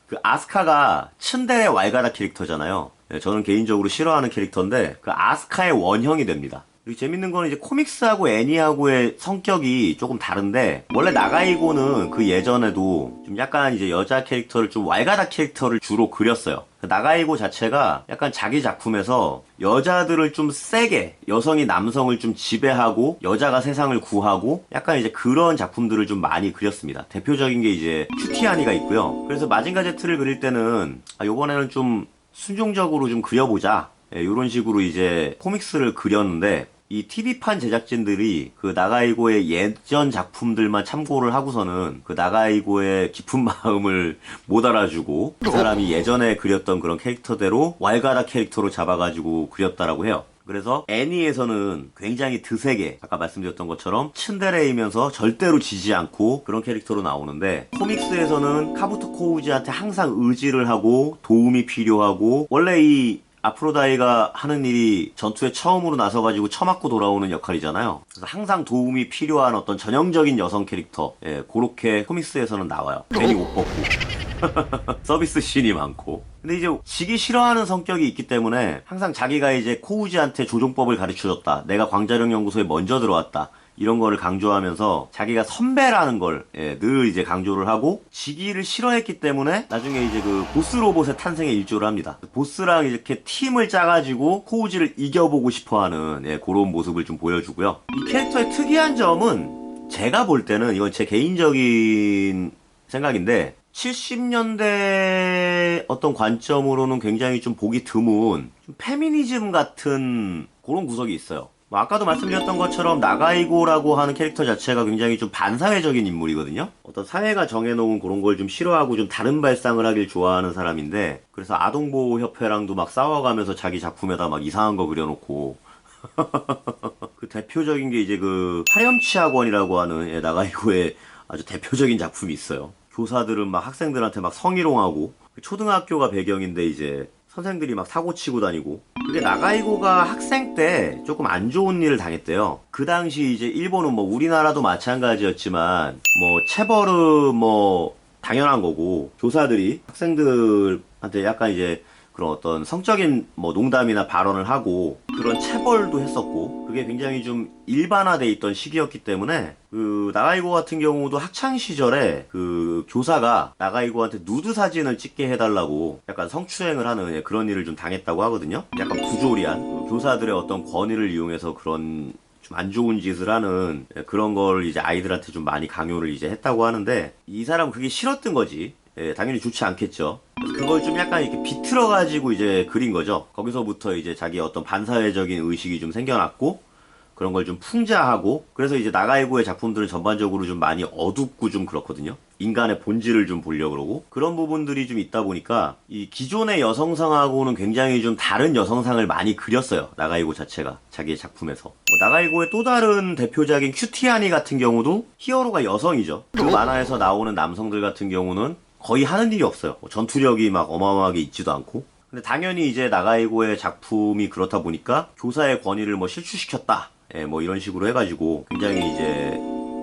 그 아스카가 츤데레 왈가닥 캐릭터잖아요. 저는 개인적으로 싫어하는 캐릭터인데 그 아스카의 원형이 됩니다. 그리고 재밌는 거는 이제 코믹스하고 애니하고의 성격이 조금 다른데 원래 나가이고는 그 예전에도 좀 약간 이제 여자 캐릭터를 좀 왈가닥 캐릭터를 주로 그렸어요. 나가이고 자체가 약간 자기 작품에서 여자들을 좀 세게 여성이 남성을 좀 지배하고 여자가 세상을 구하고 약간 이제 그런 작품들을 좀 많이 그렸습니다. 대표적인 게 이제 큐티아니가 있고요. 그래서 마징가 제트를 그릴 때는 요번에는 좀 순종적으로 좀 그려보자, 이런 식으로 이제 코믹스를 그렸는데 이 TV판 제작진들이 그 나가이고의 예전 작품들만 참고를 하고서는 그 나가이고의 깊은 마음을 못 알아주고 그 사람이 예전에 그렸던 그런 캐릭터대로 왈가닥 캐릭터로 잡아가지고 그렸다라고 해요. 그래서 애니에서는 굉장히 드세게 아까 말씀드렸던 것처럼 츤데레이면서 절대로 지지 않고 그런 캐릭터로 나오는데 코믹스에서는 카부토 코우지한테 항상 의지를 하고 도움이 필요하고 원래 이 아프로다이가 하는 일이 전투에 처음으로 나서가지고 처맞고 돌아오는 역할이잖아요. 그래서 항상 도움이 필요한 어떤 전형적인 여성 캐릭터, 그렇게 코믹스에서는 나와요. 괜히 옷 벗고 서비스 씬이 많고. 근데 이제 지기 싫어하는 성격이 있기 때문에 항상 자기가 이제 코우지한테 조종법을 가르쳐줬다, 내가 광자력 연구소에 먼저 들어왔다, 이런 거를 강조하면서 자기가 선배라는 걸 늘 이제 강조를 하고 지기를 싫어했기 때문에 나중에 이제 그 보스 로봇의 탄생에 일조를 합니다. 보스랑 이렇게 팀을 짜가지고 코우지를 이겨보고 싶어하는 그런 모습을 좀 보여주고요. 이 캐릭터의 특이한 점은 제가 볼 때는 이건 제 개인적인 생각인데 70년대 어떤 관점으로는 굉장히 좀 보기 드문 좀 페미니즘 같은 그런 구석이 있어요. 뭐 아까도 말씀드렸던 것처럼 나가이고라고 하는 캐릭터 자체가 굉장히 좀 반사회적인 인물이거든요. 어떤 사회가 정해놓은 그런 걸 좀 싫어하고 좀 다른 발상을 하길 좋아하는 사람인데, 그래서 아동보호협회랑도 막 싸워가면서 자기 작품에다 막 이상한 거 그려놓고 그 대표적인 게 이제 그 파렴치학원이라고 하는 나가이고의 아주 대표적인 작품이 있어요. 교사들은 막 학생들한테 막 성희롱하고, 초등학교가 배경인데 이제 선생들이 막 사고 치고 다니고. 그게 나가이고가 학생 때 조금 안 좋은 일을 당했대요. 그 당시 이제 일본은 뭐 우리나라도 마찬가지였지만 뭐 체벌은 뭐 당연한 거고, 교사들이 학생들한테 약간 이제 그런 어떤 성적인 뭐 농담이나 발언을 하고 그런 체벌도 했었고, 그게 굉장히 좀 일반화돼 있던 시기였기 때문에 그 나가이고 같은 경우도 학창 시절에 그 교사가 나가이고한테 누드 사진을 찍게 해달라고 약간 성추행을 하는 그런 일을 좀 당했다고 하거든요. 약간 부조리한 그 교사들의 어떤 권위를 이용해서 그런 좀 안 좋은 짓을 하는 그런 걸 이제 아이들한테 좀 많이 강요를 이제 했다고 하는데, 이 사람은 그게 싫었던 거지. 당연히 좋지 않겠죠. 그걸 좀 약간 이렇게 비틀어가지고 이제 그린 거죠. 거기서부터 이제 자기 어떤 반사회적인 의식이 좀 생겨났고, 그런 걸 좀 풍자하고, 그래서 이제 나가이고의 작품들은 전반적으로 좀 많이 어둡고 좀 그렇거든요. 인간의 본질을 좀 보려고 그러고, 그런 부분들이 좀 있다 보니까 이 기존의 여성상하고는 굉장히 좀 다른 여성상을 많이 그렸어요. 나가이고 자체가 자기의 작품에서. 뭐 나가이고의 또 다른 대표작인 큐티아니 같은 경우도 히어로가 여성이죠. 그 만화에서 나오는 남성들 같은 경우는 거의 하는 일이 없어요. 뭐 전투력이 막 어마어마하게 있지도 않고. 근데 당연히 이제 나가이고의 작품이 그렇다 보니까 교사의 권위를 뭐 실추시켰다, 뭐 이런 식으로 해가지고 굉장히 이제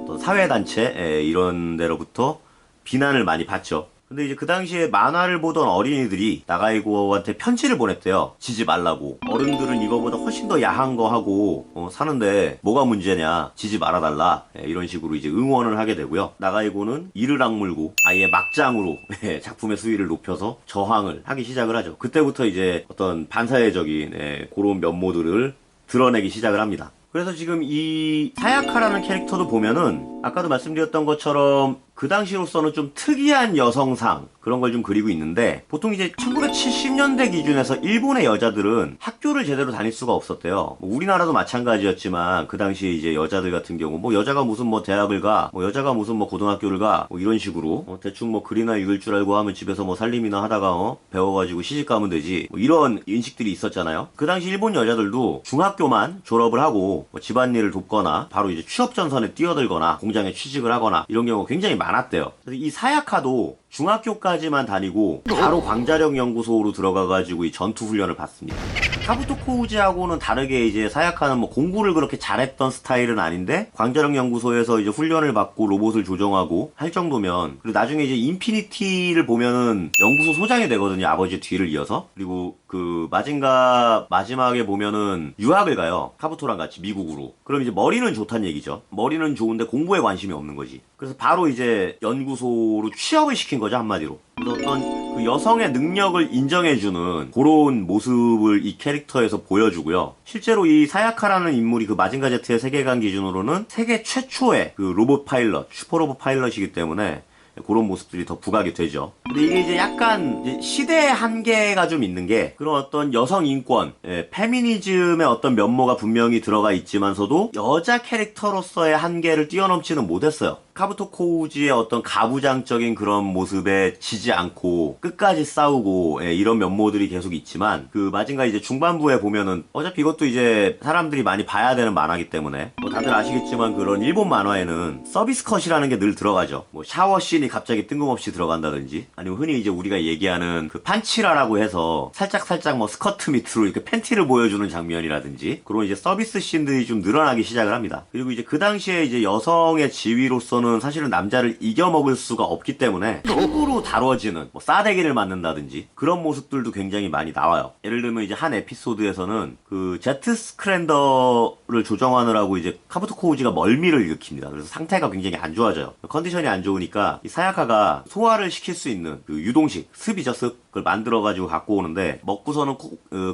어떤 사회단체 이런 데로부터 비난을 많이 받죠. 근데 이제 그 당시에 만화를 보던 어린이들이 나가이고한테 편지를 보냈대요. 지지 말라고. 어른들은 이거보다 훨씬 더 야한 거 하고 사는데 뭐가 문제냐, 지지 말아달라, 이런 식으로 이제 응원을 하게 되고요. 나가이고는 이를 악물고 아예 막장으로 작품의 수위를 높여서 저항을 하기 시작을 하죠. 그때부터 이제 어떤 반사회적인 그런 면모들을 드러내기 시작을 합니다. 그래서 지금 이 사야카라는 캐릭터도 보면은 아까도 말씀드렸던 것처럼 그 당시로서는 좀 특이한 여성상, 그런 걸 좀 그리고 있는데, 보통 이제 1970년대 기준에서 일본의 여자들은 학교를 제대로 다닐 수가 없었대요. 뭐 우리나라도 마찬가지였지만 그 당시에 이제 여자들 같은 경우 뭐 여자가 무슨 뭐 대학을 가, 뭐 여자가 무슨 뭐 고등학교를 가, 뭐 이런 식으로 대충 뭐 글이나 읽을 줄 알고 하면 집에서 뭐 살림이나 하다가 배워가지고 시집 가면 되지, 뭐 이런 인식들이 있었잖아요. 그 당시 일본 여자들도 중학교만 졸업을 하고 뭐 집안일을 돕거나 바로 이제 취업 전선에 뛰어들거나 공장에 취직을 하거나 이런 경우가 굉장히 많았대요. 그래서 이 사야카도 중학교까지만 다니고 바로 광자력 연구소로 들어가가지고 이 전투 훈련을 받습니다. 카부토 코우지하고는 다르게 이제 사야카는 뭐 공부를 그렇게 잘했던 스타일은 아닌데 광자력 연구소에서 이제 훈련을 받고 로봇을 조종하고 할 정도면, 그리고 나중에 이제 인피니티를 보면은 연구소 소장이 되거든요. 아버지 뒤를 이어서. 그리고 그 마징가 마지막에 보면은 유학을 가요. 카부토랑 같이 미국으로. 그럼 이제 머리는 좋단 얘기죠. 머리는 좋은데 공부에 관심이 없는 거지. 그래서 바로 이제 연구소로 취업을 시킨 거죠, 한마디로. 그래서 어떤 그 여성의 능력을 인정해주는 그런 모습을 이 캐릭터에서 보여주고요. 실제로 이 사야카라는 인물이 그 마징가 Z의 세계관 기준으로는 세계 최초의 그 로봇 파일럿, 슈퍼로봇 파일럿이기 때문에 그런 모습들이 더 부각이 되죠. 근데 이게 이제 약간 이제 시대의 한계가 좀 있는 게, 그런 어떤 여성 인권, 페미니즘의 어떤 면모가 분명히 들어가 있지만서도 여자 캐릭터로서의 한계를 뛰어넘지는 못했어요. 카부토 코우지의 어떤 가부장적인 그런 모습에 지지 않고 끝까지 싸우고 이런 면모들이 계속 있지만, 그 마징가 이제 중반부에 보면은 어차피 이것도 이제 사람들이 많이 봐야 되는 만화이기 때문에 뭐 다들 아시겠지만 그런 일본 만화에는 서비스 컷이라는 게 늘 들어가죠. 뭐 샤워 씬이 갑자기 뜬금없이 들어간다든지, 아니면 흔히 이제 우리가 얘기하는 그 판치라라고 해서 살짝 뭐 스커트 밑으로 이렇게 팬티를 보여주는 장면이라든지, 그런 이제 서비스 씬들이 좀 늘어나기 시작을 합니다. 그리고 이제 그 당시에 이제 여성의 지위로서는 사실은 남자를 이겨먹을 수가 없기 때문에 함부로 다뤄지는 뭐 싸대기를 맞는다든지 그런 모습들도 굉장히 많이 나와요. 예를 들면 이제 한 에피소드에서는 그 제트 스크랜더를 조정하느라고 이제 카부토 코우지가 멀미를 일으킵니다. 그래서 상태가 굉장히 안 좋아져요. 컨디션이 안 좋으니까 이 사야카가 소화를 시킬 수 있는 그 유동식, 습이죠, 습. 그걸 만들어가지고 갖고 오는데, 먹고서는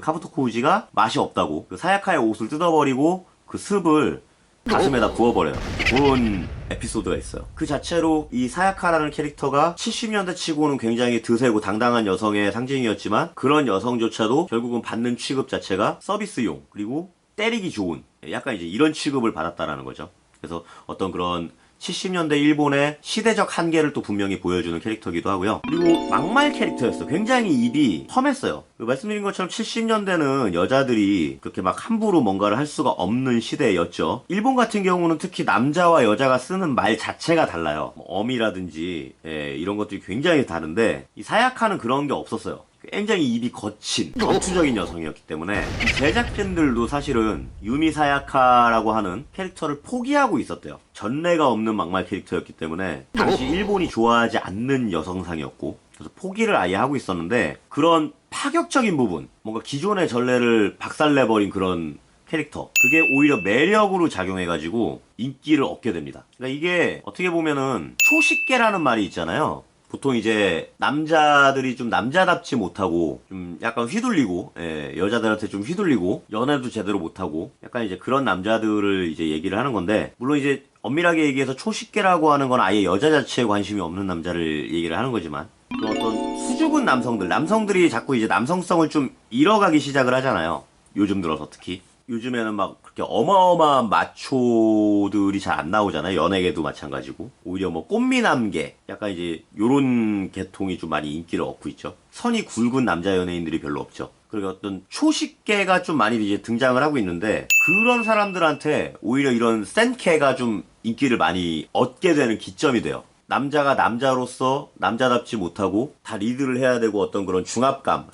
카부토 코우지가 맛이 없다고 그 사야카의 옷을 뜯어버리고 그 습을 가슴에다 부어버려요. 그런 에피소드가 있어요. 그 자체로 이 사야카라는 캐릭터가 70년대 치고는 굉장히 드세고 당당한 여성의 상징이었지만, 그런 여성조차도 결국은 받는 취급 자체가 서비스용, 그리고 때리기 좋은 약간 이제 이런 취급을 받았다라는 거죠. 그래서 어떤 그런 70년대 일본의 시대적 한계를 또 분명히 보여주는 캐릭터기도 하고요. 그리고 막말 캐릭터였어요. 굉장히 입이 험했어요. 말씀드린 것처럼 70년대는 여자들이 그렇게 막 함부로 뭔가를 할 수가 없는 시대였죠. 일본 같은 경우는 특히 남자와 여자가 쓰는 말 자체가 달라요. 뭐 어미라든지 이런 것들이 굉장히 다른데 이 사야카는 그런 게 없었어요. 굉장히 입이 거친 전투적인 여성이었기 때문에 제작진들도 사실은 유미 사야카라고 하는 캐릭터를 포기하고 있었대요. 전례가 없는 막말 캐릭터였기 때문에 당시 일본이 좋아하지 않는 여성상이었고, 그래서 포기를 아예 하고 있었는데 그런 파격적인 부분, 뭔가 기존의 전례를 박살내버린 그런 캐릭터, 그게 오히려 매력으로 작용해가지고 인기를 얻게 됩니다. 그러니까 이게 어떻게 보면은 초식계라는 말이 있잖아요. 보통 이제 남자들이 좀 남자답지 못하고 좀 약간 휘둘리고, 여자들한테 좀 휘둘리고 연애도 제대로 못하고 약간 이제 그런 남자들을 이제 얘기를 하는 건데, 물론 이제 엄밀하게 얘기해서 초식계라고 하는 건 아예 여자 자체에 관심이 없는 남자를 얘기를 하는 거지만, 그런 어떤 수줍은 남성들이 자꾸 이제 남성성을 좀 잃어가기 시작을 하잖아요. 요즘 들어서 특히. 요즘에는 막 그렇게 어마어마한 마초들이 잘 안 나오잖아요. 연예계도 마찬가지고. 오히려 뭐 꽃미남계, 약간 이제 요런 계통이 좀 많이 인기를 얻고 있죠. 선이 굵은 남자 연예인들이 별로 없죠. 그리고 어떤 초식계가 좀 많이 이제 등장을 하고 있는데, 그런 사람들한테 오히려 이런 센캐가 좀 인기를 많이 얻게 되는 기점이 돼요. 남자가 남자로서 남자답지 못하고 다 리드를 해야 되고 어떤 그런 중압감,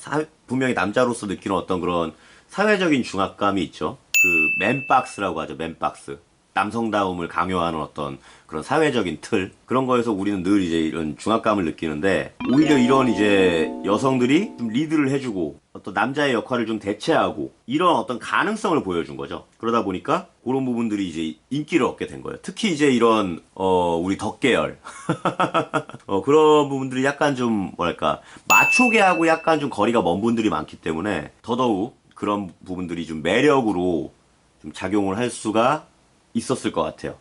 분명히 남자로서 느끼는 어떤 그런 사회적인 중압감이 있죠. 그 맨박스라고 하죠. 맨박스. 남성다움을 강요하는 어떤 그런 사회적인 틀, 그런 거에서 우리는 늘 이제 이런 중압감을 느끼는데, 오히려 이런 이제 여성들이 좀 리드를 해주고 어떤 남자의 역할을 좀 대체하고 이런 어떤 가능성을 보여준 거죠. 그러다 보니까 그런 부분들이 이제 인기를 얻게 된 거예요. 특히 이제 이런 우리 덕계열 그런 부분들이 약간 좀 뭐랄까 마초계하고 약간 좀 거리가 먼 분들이 많기 때문에 더더욱 그런 부분들이 좀 매력으로 좀 작용을 할 수가 있었을 것 같아요.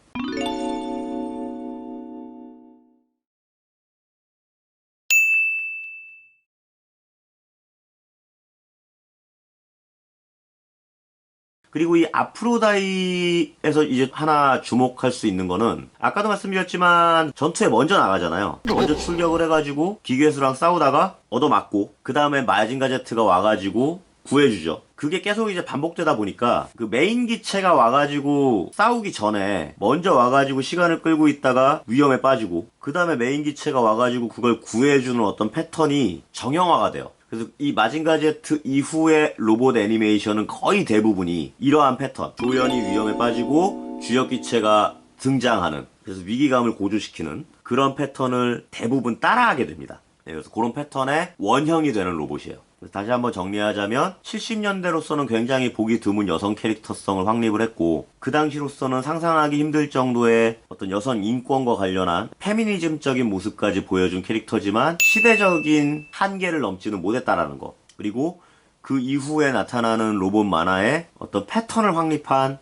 그리고 이 아프로다이에서 이제 하나 주목할 수 있는 거는, 아까도 말씀드렸지만 전투에 먼저 나가잖아요. 먼저 출격을 해가지고 기괴수랑 싸우다가 얻어맞고, 그 다음에 마징가 제트가 와가지고 구해주죠. 그게 계속 이제 반복되다 보니까 그 메인 기체가 와가지고 싸우기 전에 먼저 와가지고 시간을 끌고 있다가 위험에 빠지고, 그 다음에 메인 기체가 와가지고 그걸 구해주는 어떤 패턴이 정형화가 돼요. 그래서 이 마징가 제트 이후의 로봇 애니메이션은 거의 대부분이 이러한 패턴, 조연이 위험에 빠지고 주역 기체가 등장하는, 그래서 위기감을 고조시키는 그런 패턴을 대부분 따라하게 됩니다. 그래서 그런 패턴의 원형이 되는 로봇이에요. 다시 한번 정리하자면 70년대로서는 굉장히 보기 드문 여성 캐릭터성을 확립을 했고, 그 당시로서는 상상하기 힘들 정도의 어떤 여성 인권과 관련한 페미니즘적인 모습까지 보여준 캐릭터지만 시대적인 한계를 넘지는 못했다라는 거, 그리고 그 이후에 나타나는 로봇 만화의 어떤 패턴을 확립한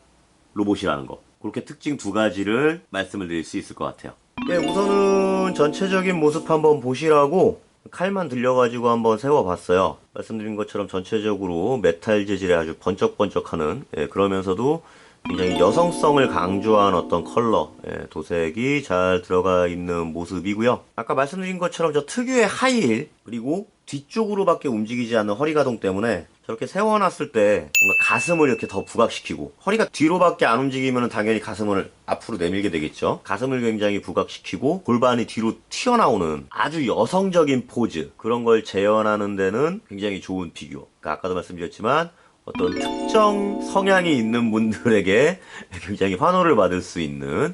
로봇이라는 거, 그렇게 특징 두 가지를 말씀을 드릴 수 있을 것 같아요. 우선은 전체적인 모습 한번 보시라고 칼만 들려가지고 한번 세워봤어요. 말씀드린 것처럼 전체적으로 메탈 재질의 아주 번쩍번쩍하는, 그러면서도 굉장히 여성성을 강조한 어떤 컬러, 도색이 잘 들어가 있는 모습이고요. 아까 말씀드린 것처럼 저 특유의 하이힐, 그리고 뒤쪽으로밖에 움직이지 않는 허리 가동 때문에 저렇게 세워놨을 때 뭔가 가슴을 이렇게 더 부각시키고, 허리가 뒤로밖에 안 움직이면 당연히 가슴을 앞으로 내밀게 되겠죠. 가슴을 굉장히 부각시키고 골반이 뒤로 튀어나오는 아주 여성적인 포즈, 그런 걸 재현하는 데는 굉장히 좋은 피규어. 그러니까 아까도 말씀드렸지만 어떤 특정 성향이 있는 분들에게 굉장히 환호를 받을 수 있는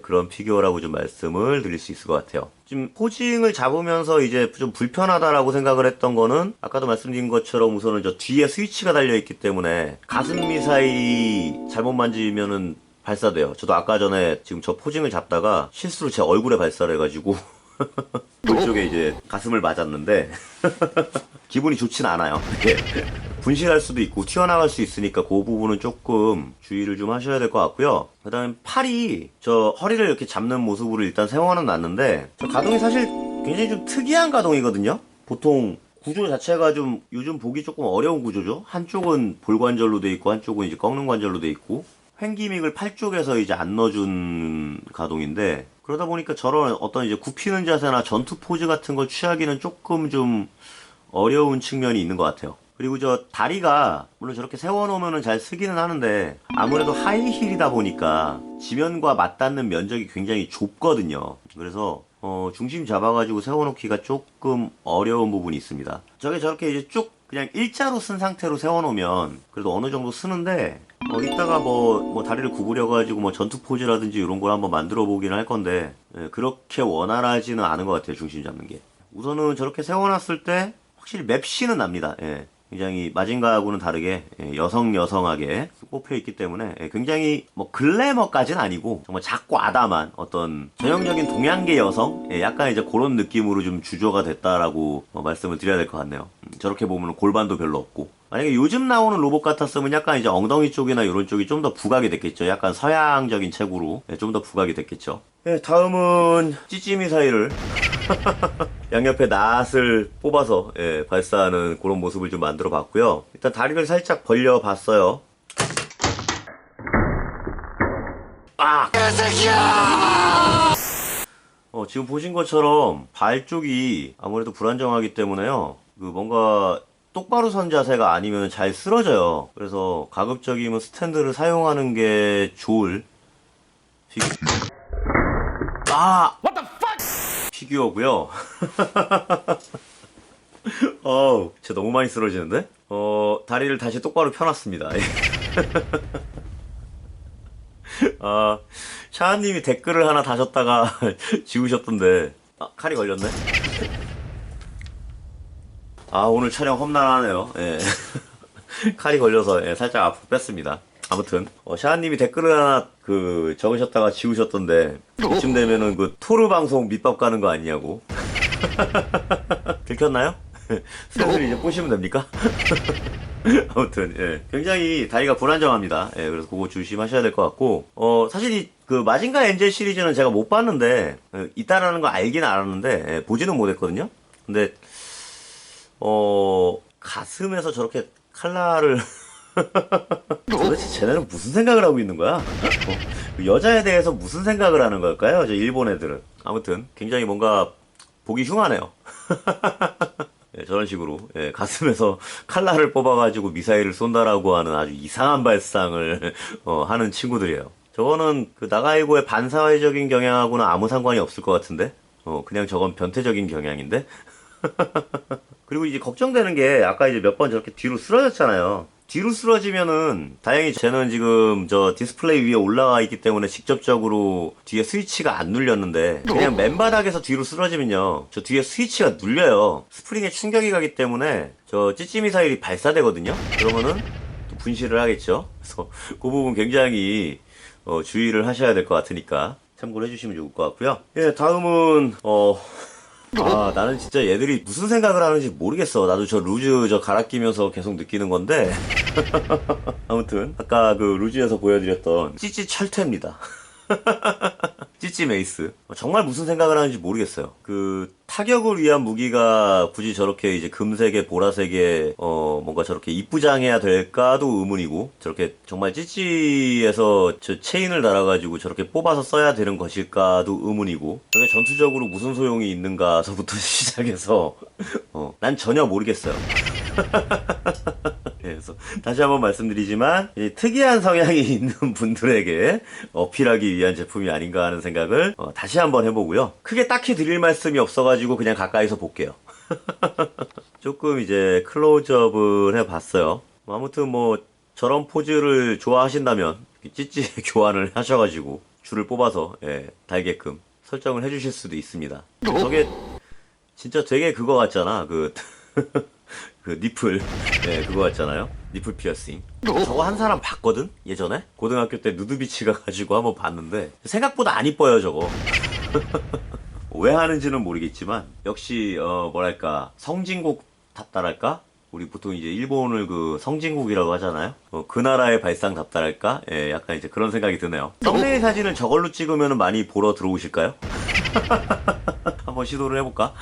그런 피규어라고 좀 말씀을 드릴 수 있을 것 같아요. 지금 포징을 잡으면서 이제 좀 불편하다라고 생각을 했던 거는, 아까도 말씀드린 것처럼 우선은 저 뒤에 스위치가 달려있기 때문에 가슴 미사일이 잘못 만지면은 발사돼요. 저도 아까 전에 지금 저 포징을 잡다가 실수로 제 얼굴에 발사를 해가지고 그쪽에 이제 가슴을 맞았는데 기분이 좋진 않아요. 분실할 수도 있고 튀어나갈 수 있으니까 그 부분은 조금 주의를 좀 하셔야 될 것 같고요. 그 다음에 팔이 저 허리를 이렇게 잡는 모습으로 일단 세워는 놨는데, 저 가동이 사실 굉장히 좀 특이한 가동이거든요. 보통 구조 자체가 좀 요즘 보기 조금 어려운 구조죠. 한쪽은 볼관절로 돼 있고 한쪽은 이제 꺾는 관절로 돼 있고, 횡기믹을 팔 쪽에서 이제 안 넣어준 가동인데, 그러다 보니까 저런 어떤 이제 굽히는 자세나 전투 포즈 같은 걸 취하기는 조금 좀 어려운 측면이 있는 것 같아요. 그리고 저 다리가 물론 저렇게 세워놓으면 잘 쓰기는 하는데, 아무래도 하이힐이다 보니까 지면과 맞닿는 면적이 굉장히 좁거든요. 그래서 중심 잡아가지고 세워놓기가 조금 어려운 부분이 있습니다. 저게 저렇게 이제 쭉 그냥 일자로 쓴 상태로 세워놓으면 그래도 어느 정도 쓰는데, 이따가 뭐 다리를 구부려가지고 뭐 전투 포즈라든지 이런 걸 한번 만들어 보기는 할 건데, 그렇게 원활하지는 않은 것 같아요, 중심 잡는 게. 우선은 저렇게 세워놨을 때 확실히 맵시는 납니다. 예. 굉장히 마징가하고는 다르게 여성하게 뽑혀 있기 때문에 굉장히 뭐 글래머까지는 아니고 정말 작고 아담한 어떤 전형적인 동양계 여성, 약간 이제 그런 느낌으로 좀 주조가 됐다라고 말씀을 드려야 될 것 같네요. 저렇게 보면 골반도 별로 없고, 만약에 요즘 나오는 로봇 같았으면 약간 이제 엉덩이 쪽이나 이런 쪽이 좀 더 부각이 됐겠죠. 약간 서양적인 체구로 좀 더 부각이 됐겠죠. 다음은 찌찌 미사일을 양옆에 낫을 뽑아서 발사하는 그런 모습을 좀 만들어 봤고요. 일단 다리를 살짝 벌려 봤어요. 지금 보신 것처럼 발 쪽이 아무래도 불안정하기 때문에요. 뭔가 똑바로 선 자세가 아니면 잘 쓰러져요. 그래서 가급적이면 스탠드를 사용하는 게 좋을 피규어고요. 진짜 너무 많이 쓰러지는데? 다리를 다시 똑바로 펴놨습니다. 샤아님이 댓글을 하나 다셨다가 지우셨던데, 칼이 걸렸네? 오늘 촬영 험난하네요. 칼이 걸려서 살짝 앞으로 뺐습니다. 아무튼 샤아님이 댓글을 하나 적으셨다가 지우셨던데, 이쯤 되면은 토르 방송 밑밥 가는 거 아니냐고. 들켰나요? 슬슬 이제 보시면 됩니까? 아무튼 굉장히 다리가 불안정합니다. 그래서 그거 조심하셔야 될 것 같고, 사실 마징가 엔젤 시리즈는 제가 못 봤는데, 있다라는 거 알긴 알았는데 보지는 못했거든요. 근데 가슴에서 저렇게 칼날을 도대체 쟤네는 무슨 생각을 하고 있는 거야? 여자에 대해서 무슨 생각을 하는 걸까요? 저 일본 애들은. 아무튼 굉장히 뭔가 보기 흉하네요. 저런 식으로 가슴에서 칼날을 뽑아가지고 미사일을 쏜다라고 하는 아주 이상한 발상을 하는 친구들이에요. 저거는 나가이고의 반사회적인 경향하고는 아무 상관이 없을 것 같은데, 그냥 저건 변태적인 경향인데. 그리고 이제 걱정되는 게, 아까 이제 몇 번 저렇게 뒤로 쓰러졌잖아요. 뒤로 쓰러지면은 다행히 쟤는 지금 저 디스플레이 위에 올라가 있기 때문에 직접적으로 뒤에 스위치가 안 눌렸는데, 그냥 맨바닥에서 뒤로 쓰러지면요, 저 뒤에 스위치가 눌려요. 스프링에 충격이 가기 때문에 저 찌찌 미사일이 발사되거든요. 그러면은 또 분실을 하겠죠. 그래서 그 부분 굉장히 주의를 하셔야 될 것 같으니까 참고를 해주시면 좋을 것 같고요. 다음은 나는 진짜 얘들이 무슨 생각을 하는지 모르겠어. 나도 저 루즈 갈아 끼면서 계속 느끼는 건데. 아무튼 아까 루즈에서 보여드렸던 찌찌 철퇴입니다. 찌찌 메이스. 정말 무슨 생각을 하는지 모르겠어요. 타격을 위한 무기가 굳이 저렇게 이제 금색에 보라색에 뭔가 저렇게 입부장해야 될까도 의문이고, 저렇게 정말 찌찌에서 저 체인을 달아가지고 저렇게 뽑아서 써야 되는 것일까도 의문이고, 저게 전투적으로 무슨 소용이 있는가서부터 시작해서 난 전혀 모르겠어요. 그래서 다시 한번 말씀드리지만, 특이한 성향이 있는 분들에게 어필하기 위한 제품이 아닌가 하는 생각을 다시 한번 해보고요. 크게 딱히 드릴 말씀이 없어가지고 그냥 가까이서 볼게요. 조금 이제 클로즈업을 해봤어요. 아무튼 저런 포즈를 좋아하신다면 찌찌 교환을 하셔가지고 줄을 뽑아서 달게끔 설정을 해주실 수도 있습니다. 저게 진짜 되게 그거 같잖아. 니플, 그거 같잖아요. 니플 피어싱. 저거 한 사람 봤거든? 예전에? 고등학교 때 누드비치 가가지고 한번 봤는데, 생각보다 안 이뻐요, 저거. 왜 하는지는 모르겠지만, 역시, 뭐랄까, 성진국답다랄까? 우리 보통 이제 일본을 성진국이라고 하잖아요? 그 나라의 발상답다랄까? 약간 이제 그런 생각이 드네요. 썸네일 사진을 저걸로 찍으면 많이 보러 들어오실까요? 한번 시도를 해볼까?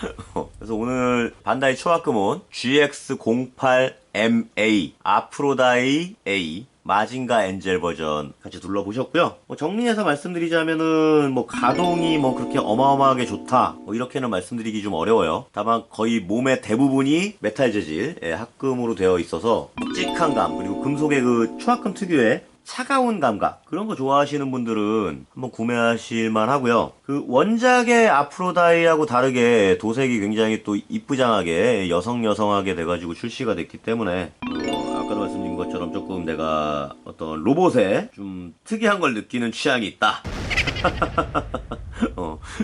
그래서 오늘 반다이 초합금온 GX08MA 아프로다이 A 마징가 엔젤 버전 같이 둘러보셨고요. 정리해서 말씀드리자면은 가동이 그렇게 어마어마하게 좋다 이렇게는 말씀드리기 좀 어려워요. 다만 거의 몸의 대부분이 메탈 재질 합금으로 되어 있어서 묵직한 감, 그리고 금속의 그 초합금 특유의 차가운 감각, 그런 거 좋아하시는 분들은 한번 구매하실만 하고요. 그 원작의 아프로다이하고 다르게 도색이 굉장히 또 이쁘장하게 여성하게 돼가지고 출시가 됐기 때문에 아까도 말씀드린 것처럼 조금 내가 어떤 로봇에 좀 특이한 걸 느끼는 취향이 있다.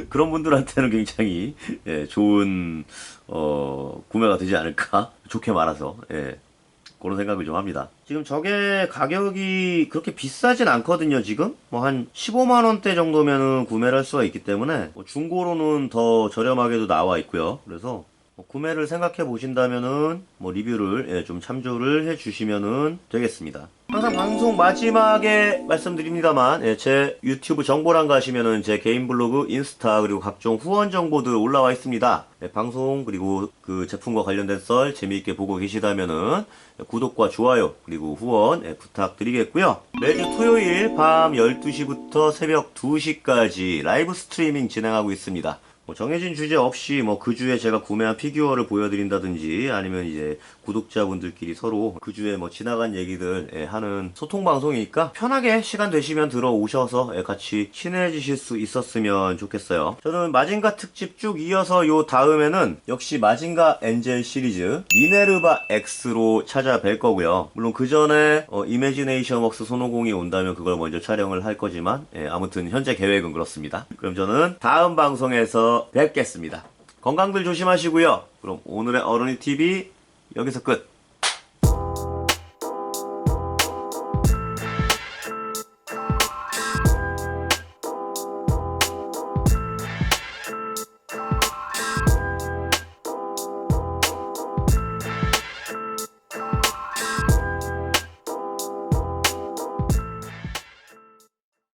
그런 분들한테는 굉장히 좋은 구매가 되지 않을까, 좋게 말아서 그런 생각을 좀 합니다. 지금 저게 가격이 그렇게 비싸진 않거든요. 지금 한 15만원대 정도면은 구매를 할 수가 있기 때문에 중고로는 더 저렴하게도 나와 있고요. 그래서 구매를 생각해 보신다면은 리뷰를 좀 참조를 해 주시면은 되겠습니다. 항상 방송 마지막에 말씀드립니다만 제 유튜브 정보欄 가시면은 제 개인 블로그, 인스타, 그리고 각종 후원 정보들 올라와 있습니다. 방송 그리고 그 제품과 관련된 썰 재미있게 보고 계시다면은 구독과 좋아요 그리고 후원 부탁드리겠고요. 매주 토요일 밤 12시부터 새벽 2시까지 라이브 스트리밍 진행하고 있습니다. 정해진 주제 없이 그 주에 제가 구매한 피규어를 보여드린다든지, 아니면 이제 구독자분들끼리 서로 그 주에 지나간 얘기들 하는 소통 방송이니까 편하게 시간 되시면 들어오셔서 같이 친해지실 수 있었으면 좋겠어요. 저는 마징가 특집 쭉 이어서 요 다음에는 역시 마징가 엔젤 시리즈 미네르바 X로 찾아뵐 거고요. 물론 그 전에 이매지네이션 웍스 손오공이 온다면 그걸 먼저 촬영을 할 거지만 아무튼 현재 계획은 그렇습니다. 그럼 저는 다음 방송에서 뵙겠습니다. 건강들 조심하시고요. 그럼 오늘의 어른이 TV 여기서 끝.